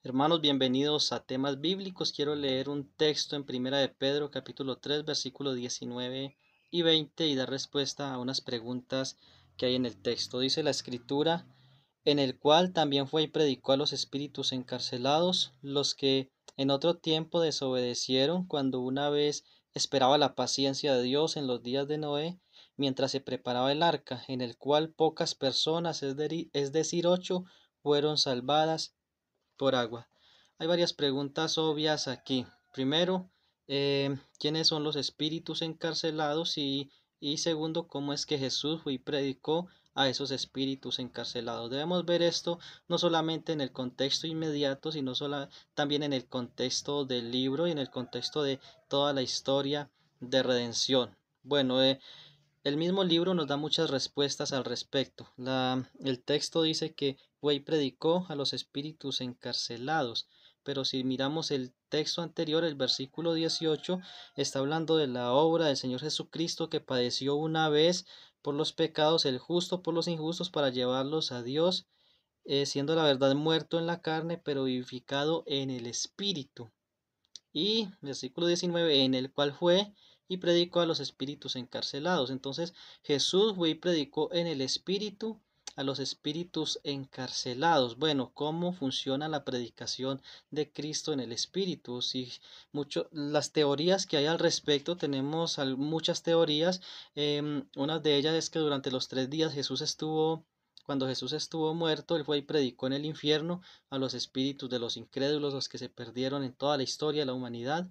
Hermanos, bienvenidos a temas bíblicos. Quiero leer un texto en Primera de Pedro, capítulo 3, versículos 19 y 20 y dar respuesta a unas preguntas que hay en el texto. Dice la escritura, en el cual también fue y predicó a los espíritus encarcelados, los que en otro tiempo desobedecieron cuando una vez esperaba la paciencia de Dios en los días de Noé, mientras se preparaba el arca, en el cual pocas personas, es decir, 8, fueron salvadas por agua. Hay varias preguntas obvias aquí. Primero, ¿quiénes son los espíritus encarcelados? Y segundo, ¿cómo es que Jesús fue y predicó a esos espíritus encarcelados? Debemos ver esto no solamente en el contexto inmediato, sino también en el contexto del libro y en el contexto de toda la historia de redención. Bueno, el mismo libro nos da muchas respuestas al respecto. El texto dice que fue y predicó a los espíritus encarcelados, pero si miramos el texto anterior, el versículo 18, está hablando de la obra del Señor Jesucristo que padeció una vez por los pecados, el justo por los injustos, para llevarlos a Dios, siendo la verdad muerto en la carne, pero vivificado en el espíritu. Y versículo 19, en el cual fue y predicó a los espíritus encarcelados. Entonces Jesús fue y predicó en el espíritu a los espíritus encarcelados. Bueno, ¿cómo funciona la predicación de Cristo en el espíritu? Si las teorías que hay al respecto, tenemos muchas teorías. Una de ellas es que durante los 3 días cuando Jesús estuvo muerto, él fue y predicó en el infierno a los espíritus de los incrédulos, los que se perdieron en toda la historia de la humanidad,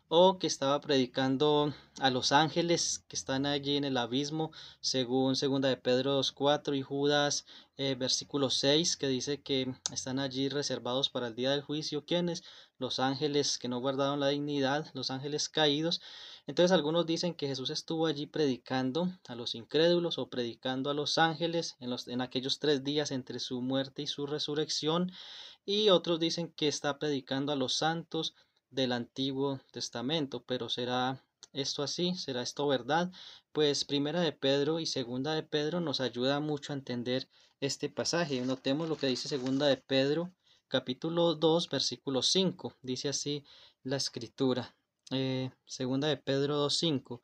o que estaba predicando a los ángeles que están allí en el abismo, según segunda de Pedro 2:4 y Judas versículo 6, que dice que están allí reservados para el día del juicio. ¿Quiénes? Los ángeles que no guardaron la dignidad, los ángeles caídos. Entonces algunos dicen que Jesús estuvo allí predicando a los incrédulos o predicando a los ángeles en aquellos 3 días entre su muerte y su resurrección, y otros dicen que está predicando a los santos del Antiguo Testamento. Pero ¿será esto así? ¿Será esto verdad? Pues Primera de Pedro y Segunda de Pedro nos ayuda mucho a entender este pasaje. Notemos lo que dice Segunda de Pedro, capítulo 2, versículo 5. Dice así la escritura. Segunda de Pedro 2:5.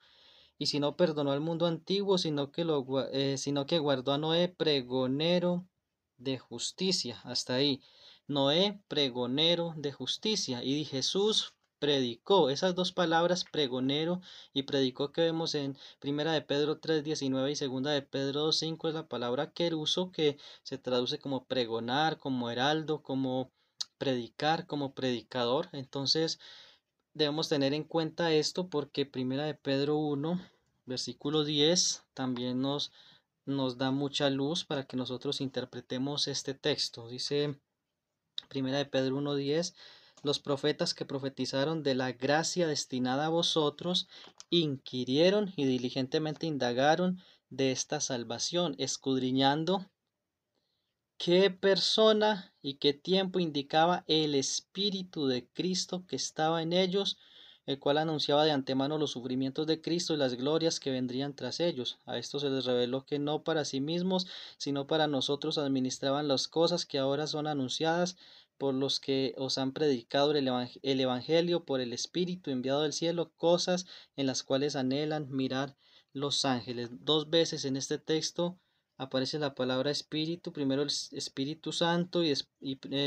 Y si no perdonó al mundo antiguo, sino que guardó a Noé, pregonero de justicia. Hasta ahí. Noé, pregonero de justicia. Y Jesús predicó. Esas dos palabras, pregonero y predicó, que vemos en Primera de Pedro 3:19 y Segunda de Pedro 2:5, es la palabra queruso, que se traduce como pregonar, como heraldo, como predicar, como predicador. Entonces debemos tener en cuenta esto, porque Primera de Pedro 1, versículo 10, también nos da mucha luz para que nosotros interpretemos este texto. Dice Primera de Pedro 1:10, los profetas que profetizaron de la gracia destinada a vosotros, inquirieron y diligentemente indagaron de esta salvación, escudriñando qué persona y qué tiempo indicaba el Espíritu de Cristo que estaba en ellos, el cual anunciaba de antemano los sufrimientos de Cristo y las glorias que vendrían tras ellos. A esto se les reveló que no para sí mismos, sino para nosotros administraban las cosas que ahora son anunciadas por los que os han predicado el Evangelio por el Espíritu enviado del cielo, cosas en las cuales anhelan mirar los ángeles. 2 veces en este texto aparece la palabra espíritu, primero el Espíritu Santo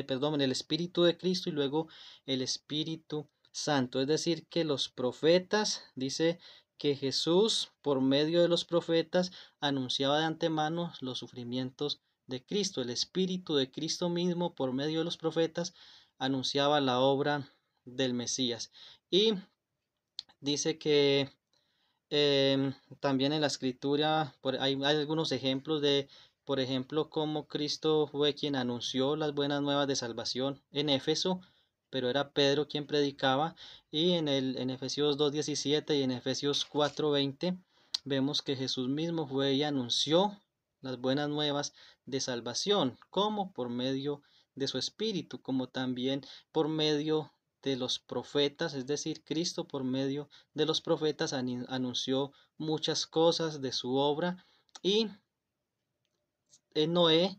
perdón, el Espíritu de Cristo, y luego el Espíritu Santo. Es decir, que los profetas, dice que Jesús por medio de los profetas anunciaba de antemano los sufrimientos de Cristo. El Espíritu de Cristo mismo por medio de los profetas anunciaba la obra del Mesías. Y dice que también en la escritura hay algunos ejemplos de, por ejemplo, cómo Cristo fue quien anunció las buenas nuevas de salvación en Éfeso, pero era Pedro quien predicaba. Y en Efesios 2:17 y en Efesios 4:20 vemos que Jesús mismo fue y anunció las buenas nuevas de salvación, como por medio de su Espíritu, como también por medio de los profetas. Es decir, Cristo por medio de los profetas anunció muchas cosas de su obra. Y Noé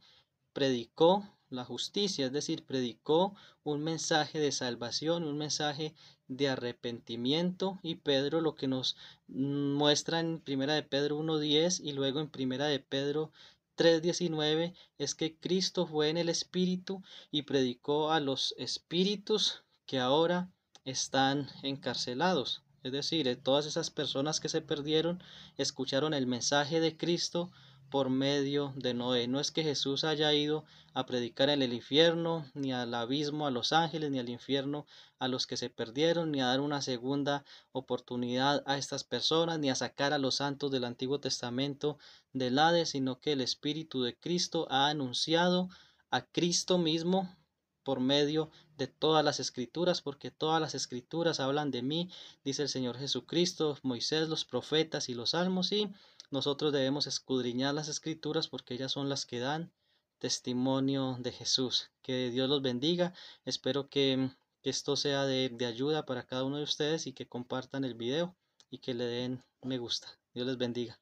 predicó la justicia, es decir, predicó un mensaje de salvación, un mensaje de arrepentimiento, y Pedro lo que nos muestra en primera de Pedro 1:10 y luego en primera de Pedro 3:19 es que Cristo fue en el Espíritu y predicó a los espíritus que ahora están encarcelados. Es decir, todas esas personas que se perdieron escucharon el mensaje de Cristo por medio de Noé. No es que Jesús haya ido a predicar en el infierno, ni al abismo a los ángeles, ni al infierno a los que se perdieron, ni a dar una segunda oportunidad a estas personas, ni a sacar a los santos del Antiguo Testamento del Hades, sino que el Espíritu de Cristo ha anunciado a Cristo mismo por medio de todas las escrituras, porque todas las escrituras hablan de mí, dice el Señor Jesucristo, Moisés, los profetas y los salmos, y nosotros debemos escudriñar las escrituras porque ellas son las que dan testimonio de Jesús. Que Dios los bendiga. Espero que esto sea de ayuda para cada uno de ustedes y que compartan el video y que le den me gusta. Dios les bendiga.